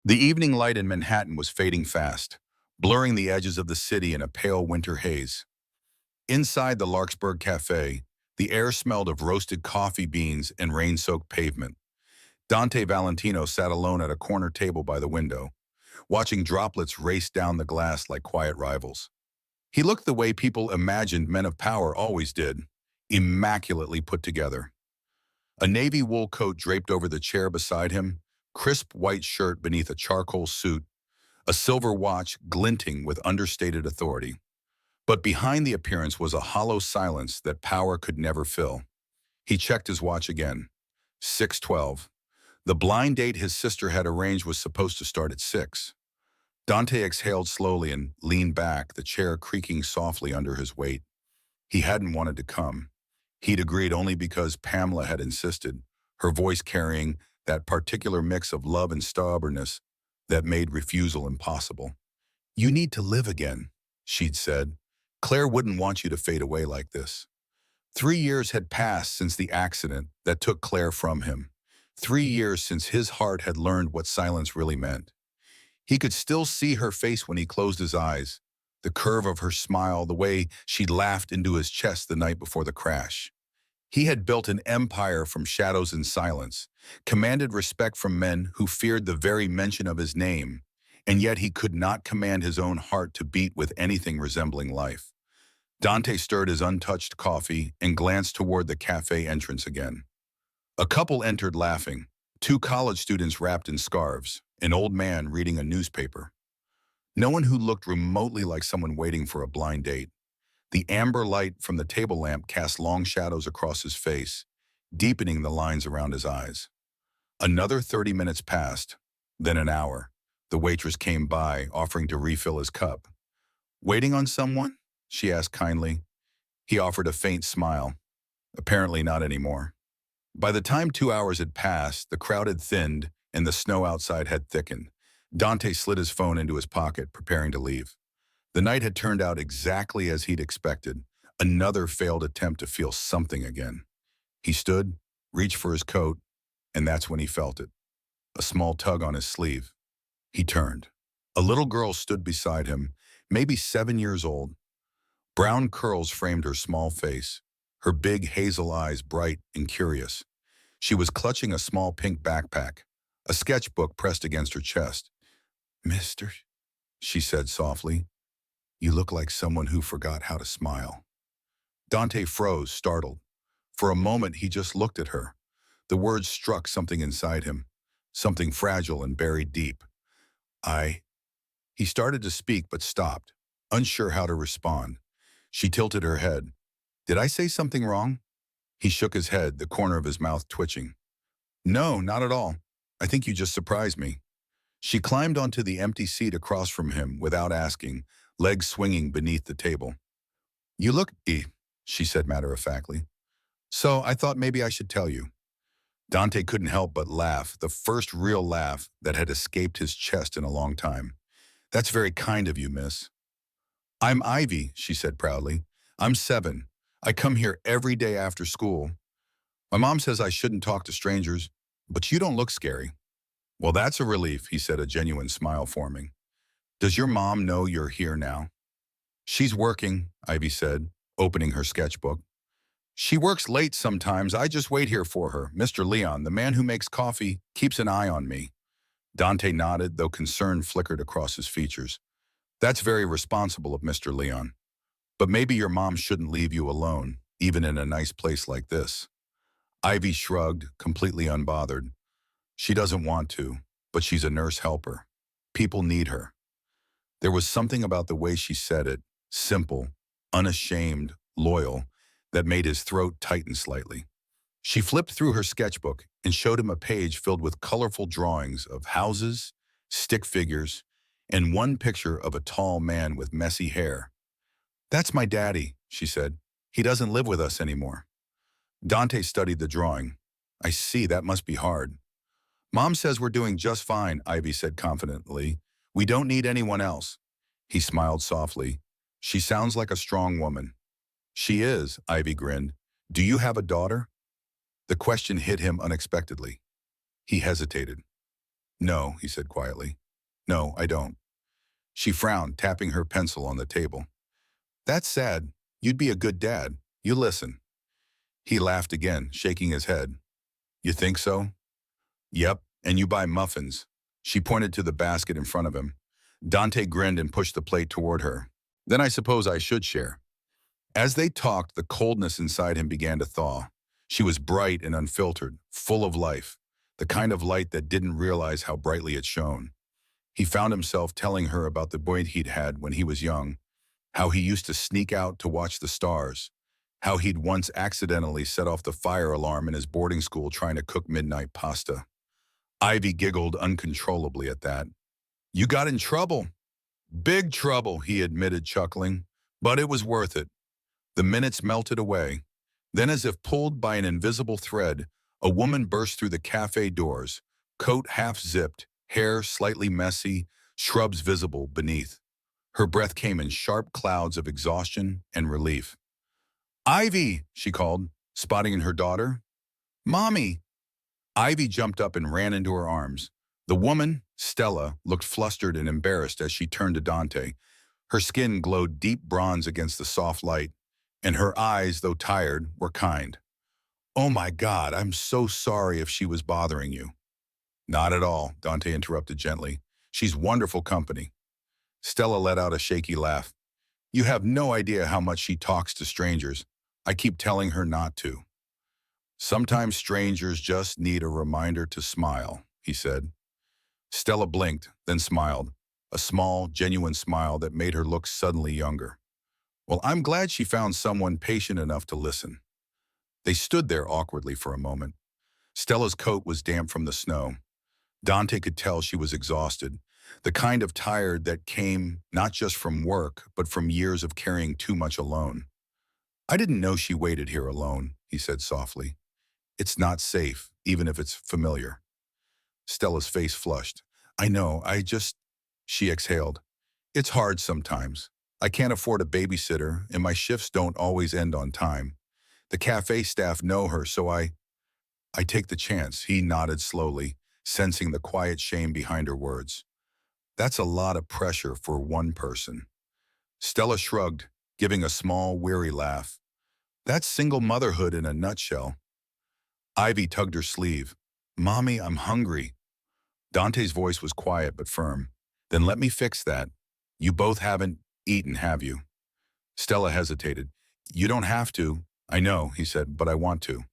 The evening light in Manhattan was fading fast, blurring the edges of the city in a pale winter haze. Inside the Larkspur Cafe, the air smelled of roasted coffee beans and rain-soaked pavement. Dante Valentino sat alone at a corner table by the window, watching droplets race down the glass like quiet rivals. He looked the way people imagined men of power always did, immaculately put together. A navy wool coat draped over the chair beside him, crisp white shirt beneath a charcoal suit, a silver watch glinting with understated authority. But behind the appearance was a hollow silence that power could never fill. He checked his watch again. 6:12. The blind date his sister had arranged was supposed to start at 6. Dante exhaled slowly and leaned back, the chair creaking softly under his weight. He hadn't wanted to come. He'd agreed only because Pamela had insisted, her voice carrying that particular mix of love and stubbornness that made refusal impossible. "You need to live again," she'd said. "Claire wouldn't want you to fade away like this." 3 years had passed since the accident that took Claire from him. 3 years since his heart had learned what silence really meant. He could still see her face when he closed his eyes, the curve of her smile, the way she'd laughed into his chest the night before the crash. He had built an empire from shadows and silence, commanded respect from men who feared the very mention of his name, and yet he could not command his own heart to beat with anything resembling life. Dante stirred his untouched coffee and glanced toward the cafe entrance again. A couple entered laughing, two college students wrapped in scarves, an old man reading a newspaper. No one who looked remotely like someone waiting for a blind date. The amber light from the table lamp cast long shadows across his face, deepening the lines around his eyes. Another 30 minutes passed, then an hour. The waitress came by, offering to refill his cup. "Waiting on someone?" she asked kindly. He offered a faint smile. Apparently not anymore. By the time 2 hours had passed, the crowd had thinned and the snow outside had thickened. Dante slid his phone into his pocket, preparing to leave. The night had turned out exactly as he'd expected. Another failed attempt to feel something again. He stood, reached for his coat, and that's when he felt it. A small tug on his sleeve. He turned. A little girl stood beside him, maybe 7 years old. Brown curls framed her small face, her big hazel eyes bright and curious. She was clutching a small pink backpack, a sketchbook pressed against her chest. "Mister," she said softly, "you look like someone who forgot how to smile." Dante froze, startled. For a moment, he just looked at her. The words struck something inside him, something fragile and buried deep. "I—" He started to speak but stopped, unsure how to respond. She tilted her head. "Did I say something wrong?" He shook his head, the corner of his mouth twitching. "No, not at all. I think you just surprised me." She climbed onto the empty seat across from him without asking, legs swinging beneath the table. "You look she said matter-of-factly. "So I thought maybe I should tell you." Dante couldn't help but laugh, the first real laugh that had escaped his chest in a long time. "That's very kind of you, miss." "I'm Ivy," she said proudly. "I'm 7. I come here every day after school. My mom says I shouldn't talk to strangers, but you don't look scary." "Well, that's a relief," he said, a genuine smile forming. "Does your mom know you're here now?" "She's working," Ivy said, opening her sketchbook. "She works late sometimes. I just wait here for her. Mr. Leon, the man who makes coffee, keeps an eye on me." Dante nodded, though concern flickered across his features. "That's very responsible of Mr. Leon. But maybe your mom shouldn't leave you alone, even in a nice place like this." Ivy shrugged, completely unbothered. "She doesn't want to, but she's a nurse helper. People need her." There was something about the way she said it, simple, unashamed, loyal, that made his throat tighten slightly. She flipped through her sketchbook and showed him a page filled with colorful drawings of houses, stick figures, and one picture of a tall man with messy hair. "That's my daddy," she said. "He doesn't live with us anymore." Dante studied the drawing. "I see, that must be hard." "Mom says we're doing just fine," Ivy said confidently. "We don't need anyone else." He smiled softly. "She sounds like a strong woman." "She is," Ivy grinned. "Do you have a daughter?" The question hit him unexpectedly. He hesitated. No, he said quietly. No, I don't. She frowned, tapping her pencil on the table. That's sad. You'd be a good dad. You listen. He laughed again, shaking his head. You think so? Yep, and you buy muffins. She pointed to the basket in front of him. Dante grinned and pushed the plate toward her. Then I suppose I should share. As they talked, the coldness inside him began to thaw. She was bright and unfiltered, full of life, the kind of light that didn't realize how brightly it shone. He found himself telling her about the boy he'd had when he was young, how he used to sneak out to watch the stars, how he'd once accidentally set off the fire alarm in his boarding school trying to cook midnight pasta. Ivy giggled uncontrollably at that. You got in trouble. Big trouble, he admitted, chuckling. But it was worth it. The minutes melted away. Then, as if pulled by an invisible thread, a woman burst through the cafe doors, coat half-zipped, hair slightly messy, shrubs visible beneath. Her breath came in sharp clouds of exhaustion and relief. Ivy, she called, spotting her daughter. Mommy! Ivy jumped up and ran into her arms. The woman, Stella, looked flustered and embarrassed as she turned to Dante. Her skin glowed deep bronze against the soft light, and her eyes, though tired, were kind. Oh my God, I'm so sorry if she was bothering you. Not at all, Dante interrupted gently. She's wonderful company. Stella let out a shaky laugh. You have no idea how much she talks to strangers. I keep telling her not to. Sometimes strangers just need a reminder to smile, he said. Stella blinked, then smiled, a small, genuine smile that made her look suddenly younger. Well, I'm glad she found someone patient enough to listen. They stood there awkwardly for a moment. Stella's coat was damp from the snow. Dante could tell she was exhausted, the kind of tired that came not just from work, but from years of carrying too much alone. I didn't know she waited here alone, he said softly. It's not safe, even if it's familiar. Stella's face flushed. I know, she exhaled. It's hard sometimes. I can't afford a babysitter, and my shifts don't always end on time. The cafe staff know her, so I take the chance, he nodded slowly, sensing the quiet shame behind her words. That's a lot of pressure for one person. Stella shrugged, giving a small, weary laugh. That's single motherhood in a nutshell. Ivy tugged her sleeve. Mommy, I'm hungry. Dante's voice was quiet but firm. Then let me fix that. You both haven't eaten, have you? Stella hesitated. You don't have to. I know, he said, but I want to.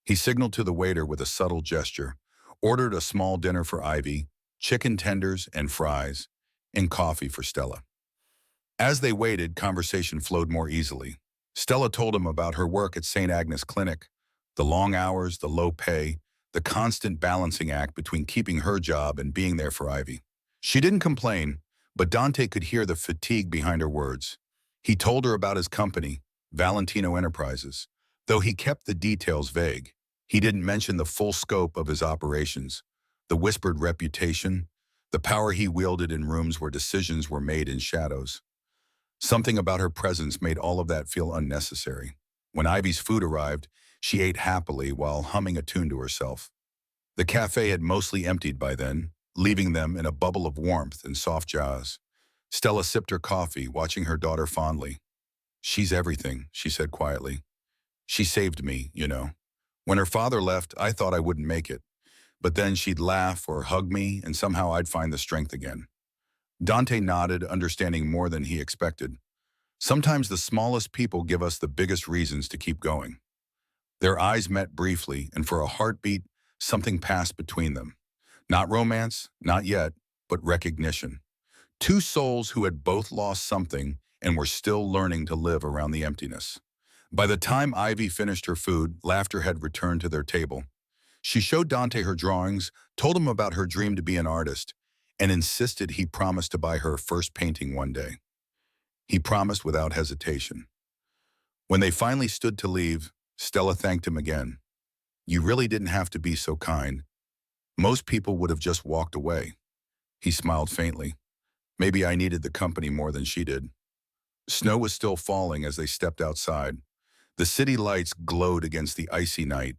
He signaled to the waiter with a subtle gesture, ordered a small dinner for Ivy, chicken tenders and fries, and coffee for Stella. As they waited, conversation flowed more easily. Stella told him about her work at St. Agnes Clinic, the long hours, the low pay, the constant balancing act between keeping her job and being there for Ivy. She didn't complain, but Dante could hear the fatigue behind her words. He told her about his company, Valentino Enterprises, though he kept the details vague. He didn't mention the full scope of his operations, the whispered reputation, the power he wielded in rooms where decisions were made in shadows. Something about her presence made all of that feel unnecessary. When Ivy's food arrived, she ate happily while humming a tune to herself. The cafe had mostly emptied by then, leaving them in a bubble of warmth and soft jazz. Stella sipped her coffee, watching her daughter fondly. She's everything, she said quietly. She saved me, you know. When her father left, I thought I wouldn't make it. But then she'd laugh or hug me, and somehow I'd find the strength again. Dante nodded, understanding more than he expected. Sometimes the smallest people give us the biggest reasons to keep going. Their eyes met briefly, and for a heartbeat, something passed between them. Not romance, not yet, but recognition. Two souls who had both lost something and were still learning to live around the emptiness. By the time Ivy finished her food, laughter had returned to their table. She showed Dante her drawings, told him about her dream to be an artist, and insisted he promised to buy her first painting one day. He promised without hesitation. When they finally stood to leave, Stella thanked him again. You really didn't have to be so kind. Most people would have just walked away. He smiled faintly. Maybe I needed the company more than she did. Snow was still falling as they stepped outside. The city lights glowed against the icy night.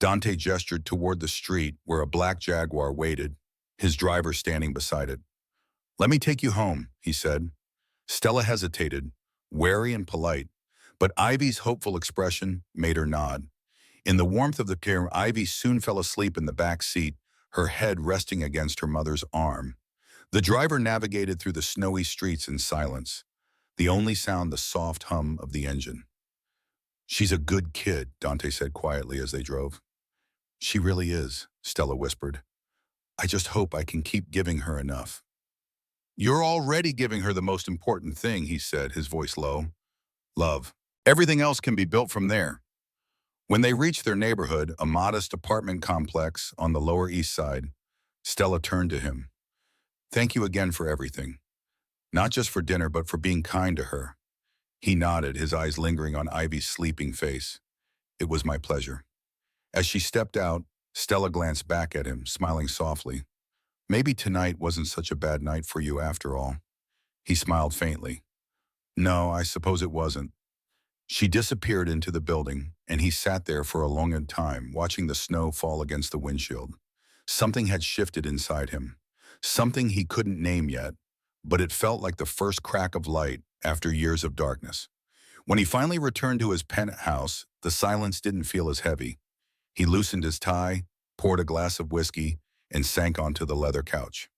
Dante gestured toward the street where a black Jaguar waited, his driver standing beside it. "Let me take you home," he said. Stella hesitated, wary and polite, but Ivy's hopeful expression made her nod. In the warmth of the car, Ivy soon fell asleep in the back seat, her head resting against her mother's arm. The driver navigated through the snowy streets in silence, the only sound the soft hum of the engine. "She's a good kid," Dante said quietly as they drove. "She really is," Stella whispered. "I just hope I can keep giving her enough." "You're already giving her the most important thing," he said, his voice low. "Love. Everything else can be built from there." When they reached their neighborhood, a modest apartment complex on the Lower East Side, Stella turned to him. "Thank you again for everything. Not just for dinner, but for being kind to her." He nodded, his eyes lingering on Ivy's sleeping face. "It was my pleasure." As she stepped out, Stella glanced back at him, smiling softly. "Maybe tonight wasn't such a bad night for you after all." He smiled faintly. "No, I suppose it wasn't." She disappeared into the building, and he sat there for a long time, watching the snow fall against the windshield. Something had shifted inside him, something he couldn't name yet, but it felt like the first crack of light after years of darkness. When he finally returned to his penthouse, the silence didn't feel as heavy. He loosened his tie, poured a glass of whiskey, and sank onto the leather couch.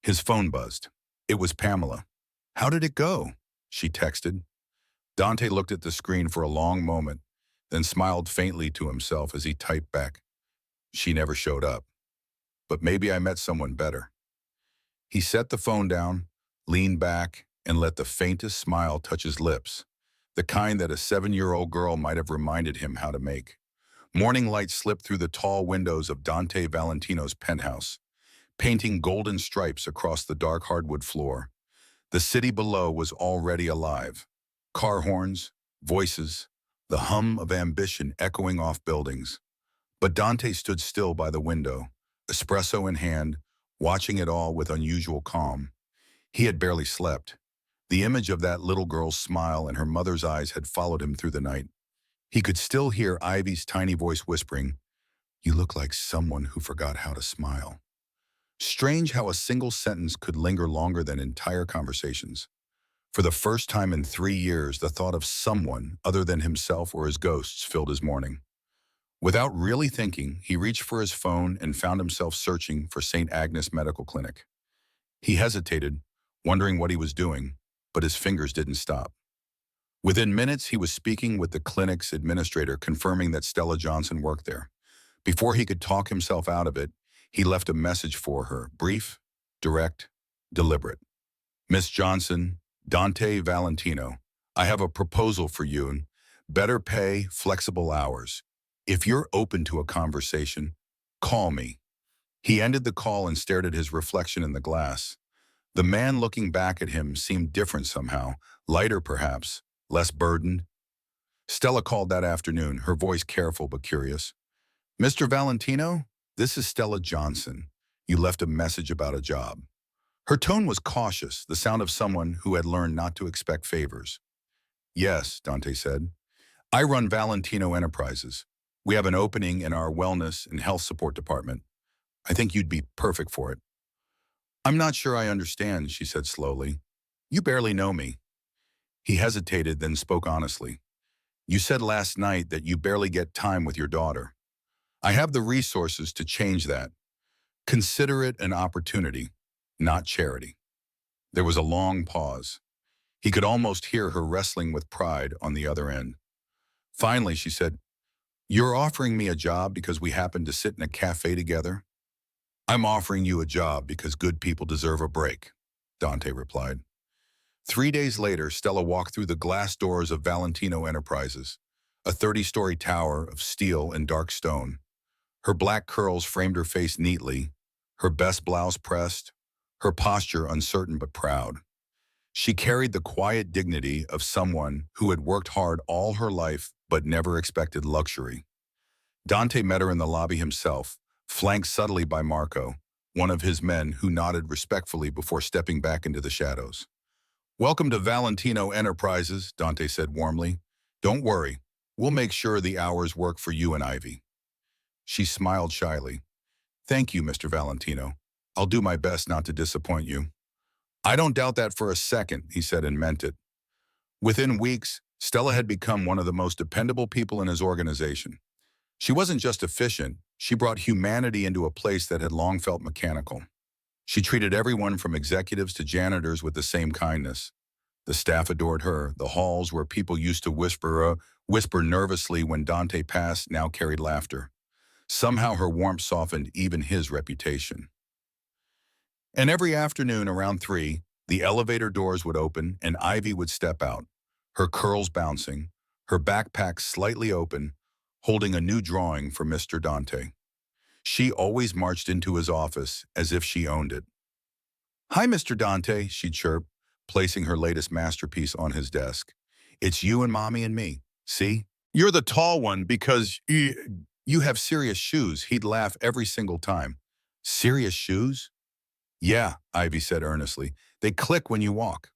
His phone buzzed. It was Pamela. "How did it go?" she texted. Dante looked at the screen for a long moment, then smiled faintly to himself as he typed back, "She never showed up. But maybe I met someone better." He set the phone down, leaned back, and let the faintest smile touch his lips, the kind that a 7-year-old girl might have reminded him how to make. Morning light slipped through the tall windows of Dante Valentino's penthouse, painting golden stripes across the dark hardwood floor. The city below was already alive. Car horns, voices, the hum of ambition echoing off buildings. But Dante stood still by the window, espresso in hand, watching it all with unusual calm. He had barely slept. The image of that little girl's smile and her mother's eyes had followed him through the night. He could still hear Ivy's tiny voice whispering, "You look like someone who forgot how to smile." Strange how a single sentence could linger longer than entire conversations. For the first time in 3 years, the thought of someone other than himself or his ghosts filled his morning. Without really thinking, he reached for his phone and found himself searching for St. Agnes Medical Clinic. He hesitated, wondering what he was doing, but his fingers didn't stop. Within minutes, he was speaking with the clinic's administrator, confirming that Stella Johnson worked there. Before he could talk himself out of it, he left a message for her, brief, direct, deliberate. "Miss Johnson, Dante Valentino, I have a proposal for you. Better pay, flexible hours. If you're open to a conversation, call me." He ended the call and stared at his reflection in the glass. The man looking back at him seemed different somehow, lighter perhaps, less burdened. Stella called that afternoon, her voice careful but curious. "Mr. Valentino, this is Stella Johnson. You left a message about a job." Her tone was cautious, the sound of someone who had learned not to expect favors. "Yes," Dante said. "I run Valentino Enterprises. We have an opening in our wellness and health support department. I think you'd be perfect for it." "I'm not sure I understand," she said slowly. "You barely know me." He hesitated, then spoke honestly. "You said last night that you barely get time with your daughter. I have the resources to change that. Consider it an opportunity, not charity." There was a long pause. He could almost hear her wrestling with pride on the other end. Finally, she said, "You're offering me a job because we happen to sit in a cafe together?" "I'm offering you a job because good people deserve a break," Dante replied. 3 days later, Stella walked through the glass doors of Valentino Enterprises, a 30-story tower of steel and dark stone. Her black curls framed her face neatly, her best blouse pressed, her posture uncertain but proud. She carried the quiet dignity of someone who had worked hard all her life but never expected luxury. Dante met her in the lobby himself, flanked subtly by Marco, one of his men who nodded respectfully before stepping back into the shadows. "Welcome to Valentino Enterprises," Dante said warmly. "Don't worry, we'll make sure the hours work for you and Ivy." She smiled shyly. "Thank you, Mr. Valentino. I'll do my best not to disappoint you. I don't doubt that for a second, he said and meant it. Within weeks, Stella had become one of the most dependable people in his organization. She wasn't just efficient, she brought humanity into a place that had long felt mechanical. She treated everyone from executives to janitors with the same kindness. The staff adored her. The halls where people used to whisper nervously when Dante passed now carried laughter. Somehow her warmth softened even his reputation. And every afternoon around 3, the elevator doors would open and Ivy would step out, her curls bouncing, her backpack slightly open, holding a new drawing for Mr. Dante. She always marched into his office as if she owned it. "Hi, Mr. Dante," she chirped, placing her latest masterpiece on his desk. "It's you and Mommy and me. See? You're the tall one because you have serious shoes." He'd laugh every single time. "Serious shoes?" "Yeah," Ivy said earnestly. "They click when you walk."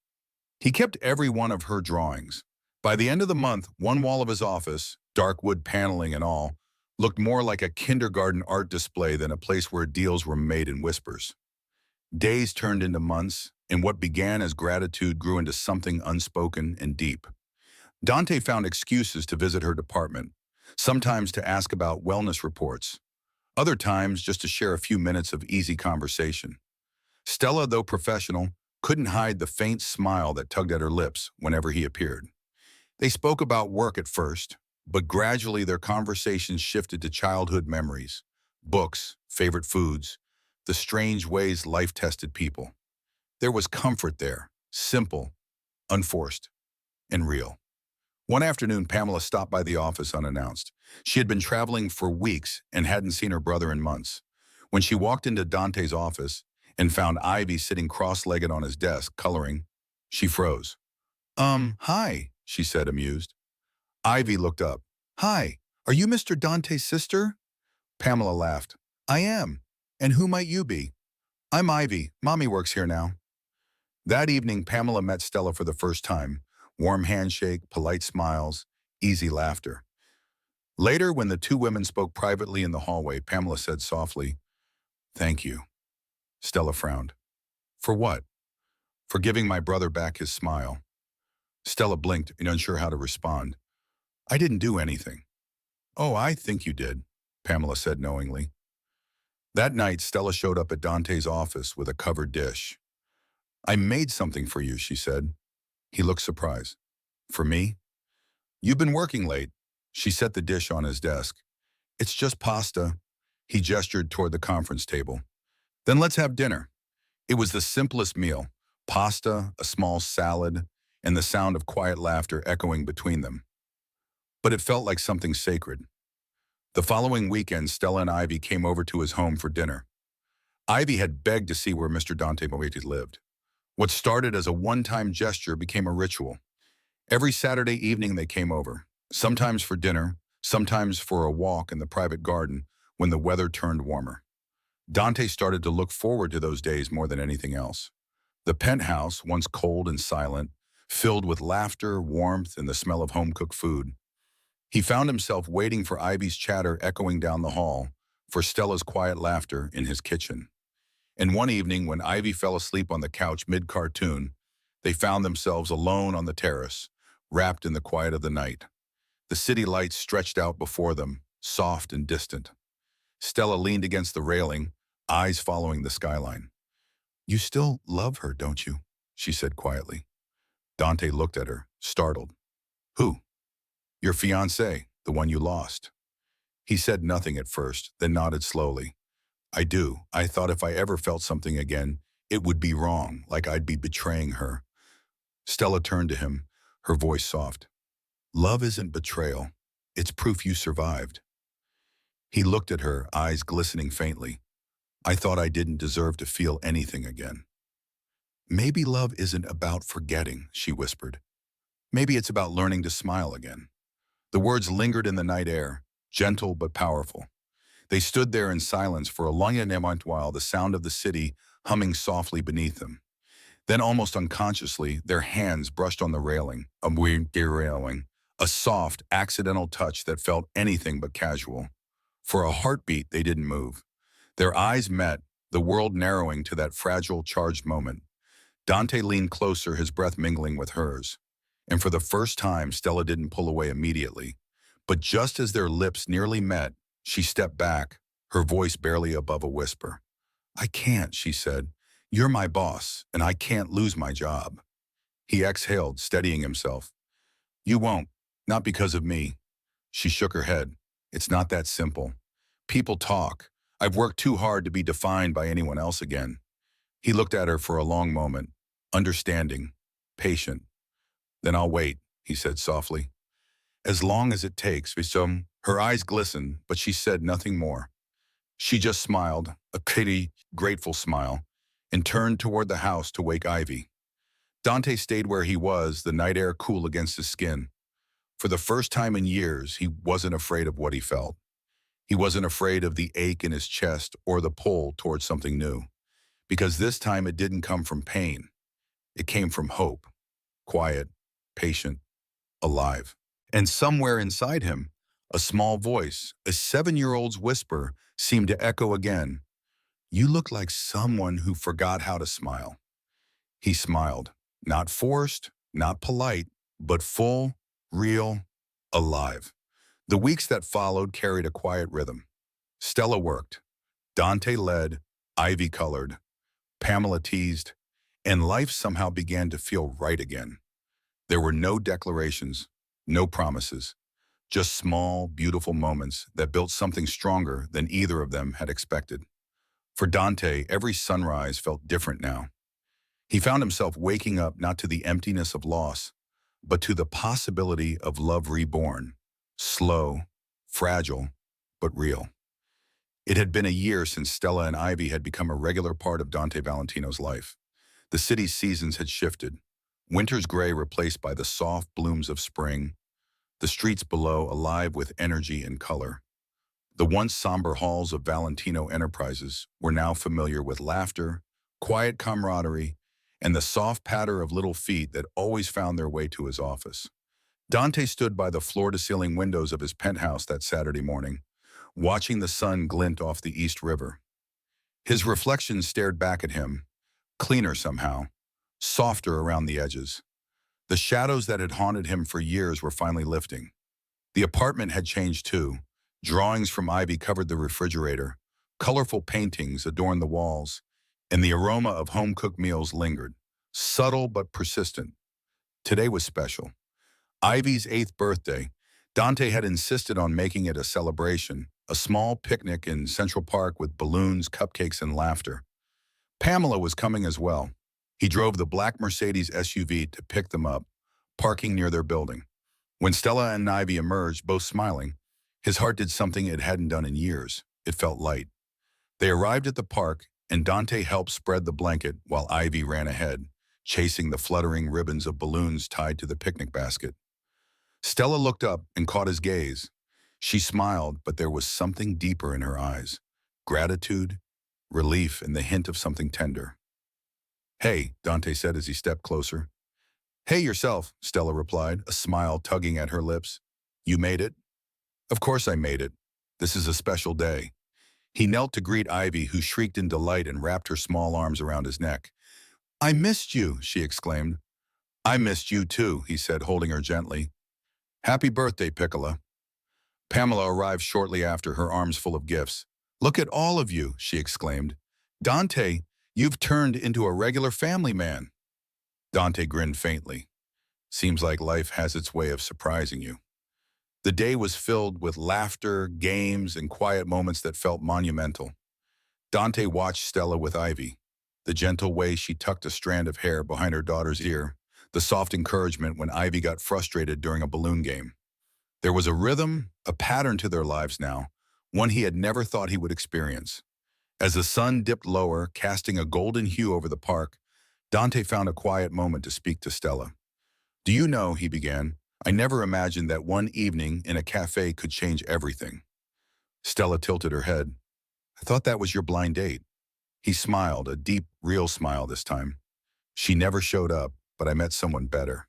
He kept every one of her drawings. By the end of the month, one wall of his office, dark wood paneling and all, looked more like a kindergarten art display than a place where deals were made in whispers. Days turned into months, and what began as gratitude grew into something unspoken and deep. Dante found excuses to visit her department, sometimes to ask about wellness reports, other times just to share a few minutes of easy conversation. Stella, though professional, couldn't hide the faint smile that tugged at her lips whenever he appeared. They spoke about work at first, but gradually their conversations shifted to childhood memories, books, favorite foods, the strange ways life tested people. There was comfort there, simple, unforced, and real. One afternoon, Pamela stopped by the office unannounced. She had been traveling for weeks and hadn't seen her brother in months. When she walked into Dante's office and found Ivy sitting cross-legged on his desk, coloring, she froze. Hi," she said, amused. Ivy looked up. "Hi, are you Mr. Dante's sister?" Pamela laughed. "I am. And who might you be?" "I'm Ivy. Mommy works here now." That evening, Pamela met Stella for the first time. Warm handshake, polite smiles, easy laughter. Later, when the two women spoke privately in the hallway, Pamela said softly, "Thank you." Stella frowned. "For what?" "For giving my brother back his smile." Stella blinked, unsure how to respond. "I didn't do anything." "Oh, I think you did," Pamela said knowingly. That night, Stella showed up at Dante's office with a covered dish. "I made something for you," she said. He looked surprised. "For me?" "You've been working late." She set the dish on his desk. "It's just pasta." He gestured toward the conference table. "Then let's have dinner." It was the simplest meal, pasta, a small salad, and the sound of quiet laughter echoing between them. But it felt like something sacred. The following weekend, Stella and Ivy came over to his home for dinner. Ivy had begged to see where Mr. Dante Moetti lived. What started as a one-time gesture became a ritual. Every Saturday evening they came over, sometimes for dinner, sometimes for a walk in the private garden when the weather turned warmer. Dante started to look forward to those days more than anything else. The penthouse, once cold and silent, filled with laughter, warmth, and the smell of home-cooked food. He found himself waiting for Ivy's chatter echoing down the hall, for Stella's quiet laughter in his kitchen. And one evening, when Ivy fell asleep on the couch mid-cartoon, they found themselves alone on the terrace, wrapped in the quiet of the night. The city lights stretched out before them, soft and distant. Stella leaned against the railing, eyes following the skyline. "You still love her, don't you?" she said quietly. Dante looked at her, startled. "Who?" "Your fiancé, the one you lost." He said nothing at first, then nodded slowly. "I do. I thought if I ever felt something again, it would be wrong, like I'd be betraying her." Stella turned to him, her voice soft. "Love isn't betrayal. It's proof you survived." He looked at her, eyes glistening faintly. "I thought I didn't deserve to feel anything again." "Maybe love isn't about forgetting," she whispered. "Maybe it's about learning to smile again." The words lingered in the night air, gentle but powerful. They stood there in silence for a long moment while the sound of the city humming softly beneath them. Then almost unconsciously, their hands brushed on the railing, a weird railing, a soft, accidental touch that felt anything but casual. For a heartbeat, they didn't move. Their eyes met, the world narrowing to that fragile, charged moment. Dante leaned closer, his breath mingling with hers. And for the first time, Stella didn't pull away immediately. But just as their lips nearly met, she stepped back, her voice barely above a whisper. "I can't," she said. "You're my boss, and I can't lose my job." He exhaled, steadying himself. "You won't. Not because of me." She shook her head. "It's not that simple. People talk. I've worked too hard to be defined by anyone else again." He looked at her for a long moment, understanding, patient. "Then I'll wait," he said softly. "As long as it takes." Her eyes glistened, but she said nothing more. She just smiled, a pity, grateful smile, and turned toward the house to wake Ivy. Dante stayed where he was, the night air cool against his skin. For the first time in years, he wasn't afraid of what he felt. He wasn't afraid of the ache in his chest or the pull towards something new. Because this time it didn't come from pain. It came from hope. Quiet, patient, alive. And somewhere inside him, a small voice, a 7-year-old's whisper, seemed to echo again. "You look like someone who forgot how to smile." He smiled, not forced, not polite, but full, real, alive. The weeks that followed carried a quiet rhythm. Stella worked. Dante led. Ivy colored. Pamela teased. And life somehow began to feel right again. There were no declarations, no promises, just small, beautiful moments that built something stronger than either of them had expected. For Dante, every sunrise felt different now. He found himself waking up not to the emptiness of loss, but to the possibility of love reborn, slow, fragile, but real. It had been a year since Stella and Ivy had become a regular part of Dante Valentino's life. The city's seasons had shifted, winter's gray replaced by the soft blooms of spring, the streets below alive with energy and color. The once somber halls of Valentino Enterprises were now familiar with laughter, quiet camaraderie, and the soft patter of little feet that always found their way to his office. Dante stood by the floor-to-ceiling windows of his penthouse that Saturday morning, watching the sun glint off the East River. His reflection stared back at him, cleaner somehow, softer around the edges. The shadows that had haunted him for years were finally lifting. The apartment had changed too. Drawings from Ivy covered the refrigerator, colorful paintings adorned the walls, and the aroma of home-cooked meals lingered, subtle but persistent. Today was special. Ivy's 8th birthday. Dante had insisted on making it a celebration, a small picnic in Central Park with balloons, cupcakes, and laughter. Pamela was coming as well. He drove the black Mercedes SUV to pick them up, parking near their building. When Stella and Ivy emerged, both smiling, his heart did something it hadn't done in years. It felt light. They arrived at the park, and Dante helped spread the blanket while Ivy ran ahead, chasing the fluttering ribbons of balloons tied to the picnic basket. Stella looked up and caught his gaze. She smiled, but there was something deeper in her eyes. Gratitude, relief, and the hint of something tender. "Hey," Dante said as he stepped closer. "Hey yourself," Stella replied, a smile tugging at her lips. "You made it?" "Of course I made it. This is a special day." He knelt to greet Ivy, who shrieked in delight and wrapped her small arms around his neck. "I missed you," she exclaimed. "I missed you too," he said, holding her gently. "Happy birthday, Piccola." Pamela arrived shortly after, her arms full of gifts. "Look at all of you," she exclaimed. "Dante, you've turned into a regular family man." Dante grinned faintly. "Seems like life has its way of surprising you." The day was filled with laughter, games, and quiet moments that felt monumental. Dante watched Stella with Ivy, the gentle way she tucked a strand of hair behind her daughter's ear, the soft encouragement when Ivy got frustrated during a balloon game. There was a rhythm, a pattern to their lives now, one he had never thought he would experience. As the sun dipped lower, casting a golden hue over the park, Dante found a quiet moment to speak to Stella. "Do you know," he began, "I never imagined that one evening in a cafe could change everything." Stella tilted her head. "I thought that was your blind date." He smiled, a deep, real smile this time. "She never showed up, but I met someone better."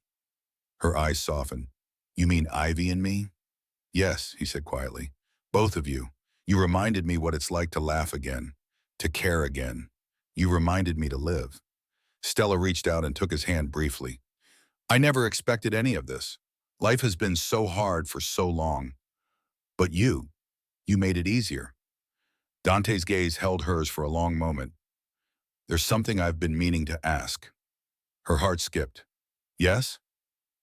Her eyes softened. "You mean Ivy and me?" "Yes," he said quietly. "Both of you. You reminded me what it's like to laugh again, to care again. You reminded me to live. Stella reached out and took his hand briefly. I never expected any of this. Life has been so hard for so long. But you made it easier. Dante's gaze held hers for a long moment. There's something I've been meaning to ask. Her heart skipped. Yes?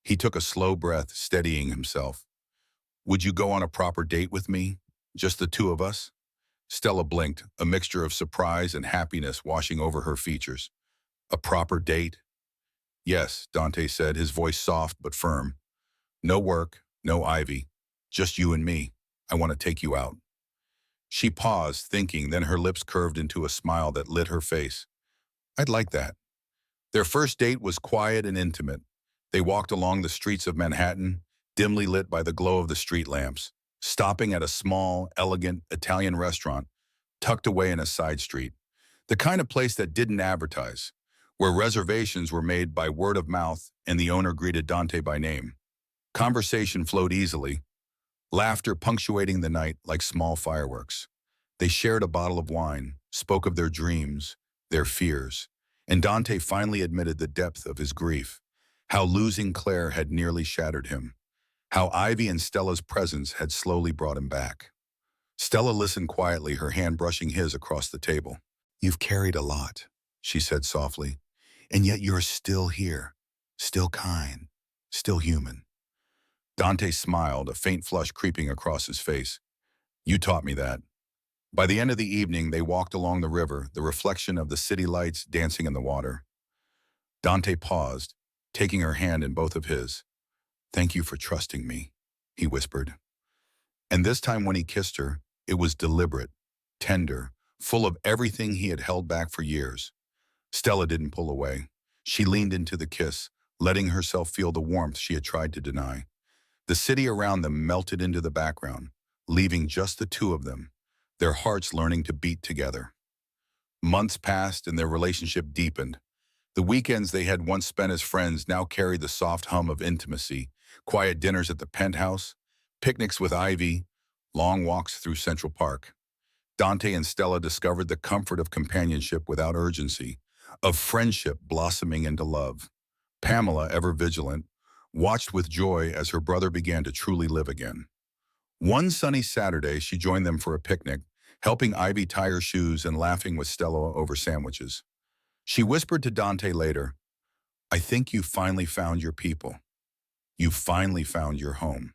He took a slow breath, steadying himself. Would you go on a proper date with me? Just the two of us? Stella blinked, a mixture of surprise and happiness washing over her features. A proper date? Yes, Dante said, his voice soft but firm. No work, no Ivy. Just you and me. I want to take you out. She paused, thinking, then her lips curved into a smile that lit her face. I'd like that. Their first date was quiet and intimate. They walked along the streets of Manhattan, dimly lit by the glow of the street lamps, stopping at a small, elegant Italian restaurant tucked away in a side street. The kind of place that didn't advertise, where reservations were made by word of mouth and the owner greeted Dante by name. Conversation flowed easily, laughter punctuating the night like small fireworks. They shared a bottle of wine, spoke of their dreams, their fears, and Dante finally admitted the depth of his grief, how losing Claire had nearly shattered him, how Ivy and Stella's presence had slowly brought him back. Stella listened quietly, her hand brushing his across the table. You've carried a lot, she said softly, and yet you're still here, still kind, still human. Dante smiled, a faint flush creeping across his face. You taught me that. By the end of the evening, they walked along the river, the reflection of the city lights dancing in the water. Dante paused, taking her hand in both of his. Thank you for trusting me, he whispered. And this time when he kissed her, it was deliberate, tender, full of everything he had held back for years. Stella didn't pull away. She leaned into the kiss, letting herself feel the warmth she had tried to deny. The city around them melted into the background, leaving just the two of them, their hearts learning to beat together. Months passed and their relationship deepened. The weekends they had once spent as friends now carried the soft hum of intimacy, quiet dinners at the penthouse, picnics with Ivy, long walks through Central Park. Dante and Stella discovered the comfort of companionship without urgency, of friendship blossoming into love. Pamela, ever vigilant, watched with joy as her brother began to truly live again. One sunny Saturday, she joined them for a picnic, helping Ivy tie her shoes and laughing with Stella over sandwiches. She whispered to Dante later, I think you finally found your people. You finally found your home.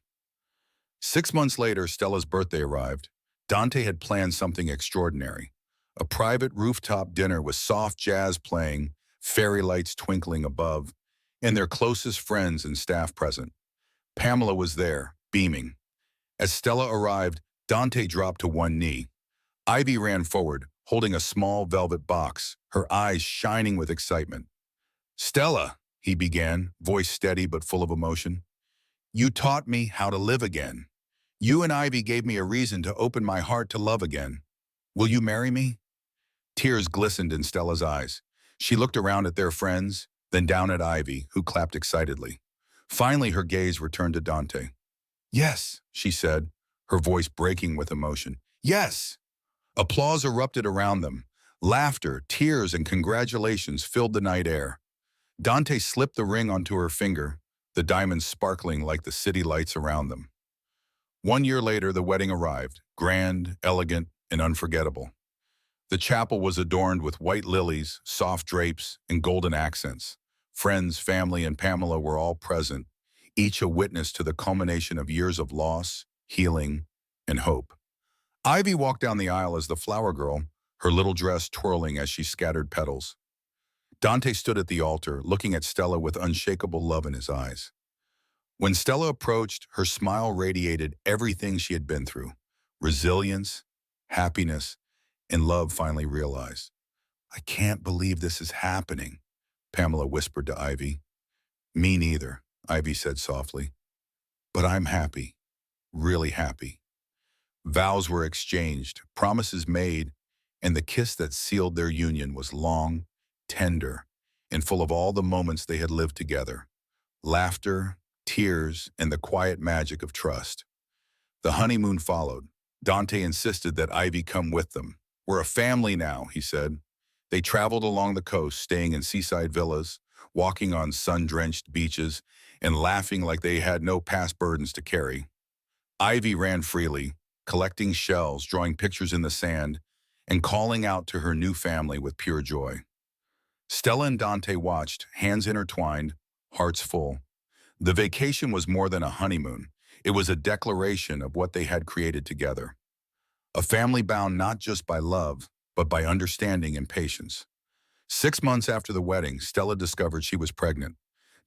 6 months later, Stella's birthday arrived. Dante had planned something extraordinary. A private rooftop dinner with soft jazz playing, fairy lights twinkling above, and their closest friends and staff present. Pamela was there, beaming. As Stella arrived, Dante dropped to one knee. Ivy ran forward, holding a small velvet box, her eyes shining with excitement. Stella, he began, voice steady but full of emotion. You taught me how to live again. You and Ivy gave me a reason to open my heart to love again. Will you marry me? Tears glistened in Stella's eyes. She looked around at their friends, then down at Ivy, who clapped excitedly. Finally, her gaze returned to Dante. Yes, she said, her voice breaking with emotion. Yes! Applause erupted around them. Laughter, tears, and congratulations filled the night air. Dante slipped the ring onto her finger, the diamonds sparkling like the city lights around them. 1 year later, the wedding arrived, grand, elegant, and unforgettable. The chapel was adorned with white lilies, soft drapes, and golden accents. Friends, family, and Pamela were all present, each a witness to the culmination of years of loss, healing, and hope. Ivy walked down the aisle as the flower girl, her little dress twirling as she scattered petals. Dante stood at the altar, looking at Stella with unshakable love in his eyes. When Stella approached, her smile radiated everything she had been through. Resilience, happiness, and love finally realized. I can't believe this is happening, Pamela whispered to Ivy. Me neither, Ivy said softly. But I'm happy, really happy. Vows were exchanged, promises made, and the kiss that sealed their union was long, tender, and full of all the moments they had lived together. Laughter, tears, and the quiet magic of trust. The honeymoon followed. Dante insisted that Ivy come with them. We're a family now, he said. They traveled along the coast, staying in seaside villas, walking on sun-drenched beaches, and laughing like they had no past burdens to carry. Ivy ran freely, collecting shells, drawing pictures in the sand, and calling out to her new family with pure joy. Stella and Dante watched, hands intertwined, hearts full. The vacation was more than a honeymoon. It was a declaration of what they had created together. A family bound not just by love, but by understanding and patience. 6 months after the wedding, Stella discovered she was pregnant.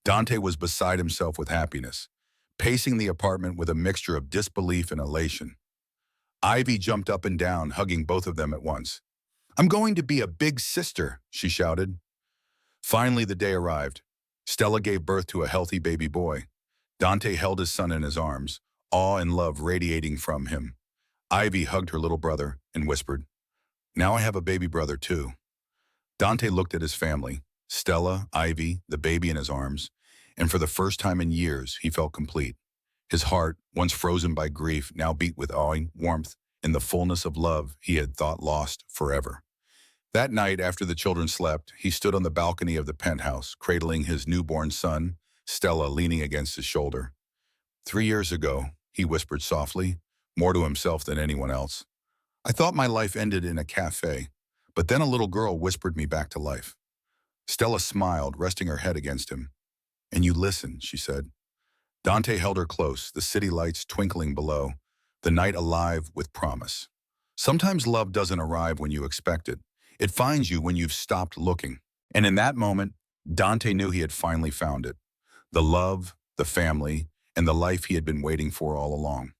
Dante was beside himself with happiness, pacing the apartment with a mixture of disbelief and elation. Ivy jumped up and down, hugging both of them at once. "I'm going to be a big sister," she shouted. Finally, the day arrived. Stella gave birth to a healthy baby boy. Dante held his son in his arms, awe and love radiating from him. Ivy hugged her little brother and whispered, "Now I have a baby brother too." Dante looked at his family, Stella, Ivy, the baby in his arms, and for the first time in years, he felt complete. His heart, once frozen by grief, now beat with awe, warmth, and the fullness of love he had thought lost forever. That night, after the children slept, he stood on the balcony of the penthouse, cradling his newborn son, Stella leaning against his shoulder. "3 years ago," he whispered softly, more to himself than anyone else, "I thought my life ended in a cafe, but then a little girl whispered me back to life." Stella smiled, resting her head against him. "And you listened," she said. Dante held her close, the city lights twinkling below, the night alive with promise. Sometimes love doesn't arrive when you expect it. It finds you when you've stopped looking. And in that moment, Dante knew he had finally found it. The love, the family, and the life he had been waiting for all along.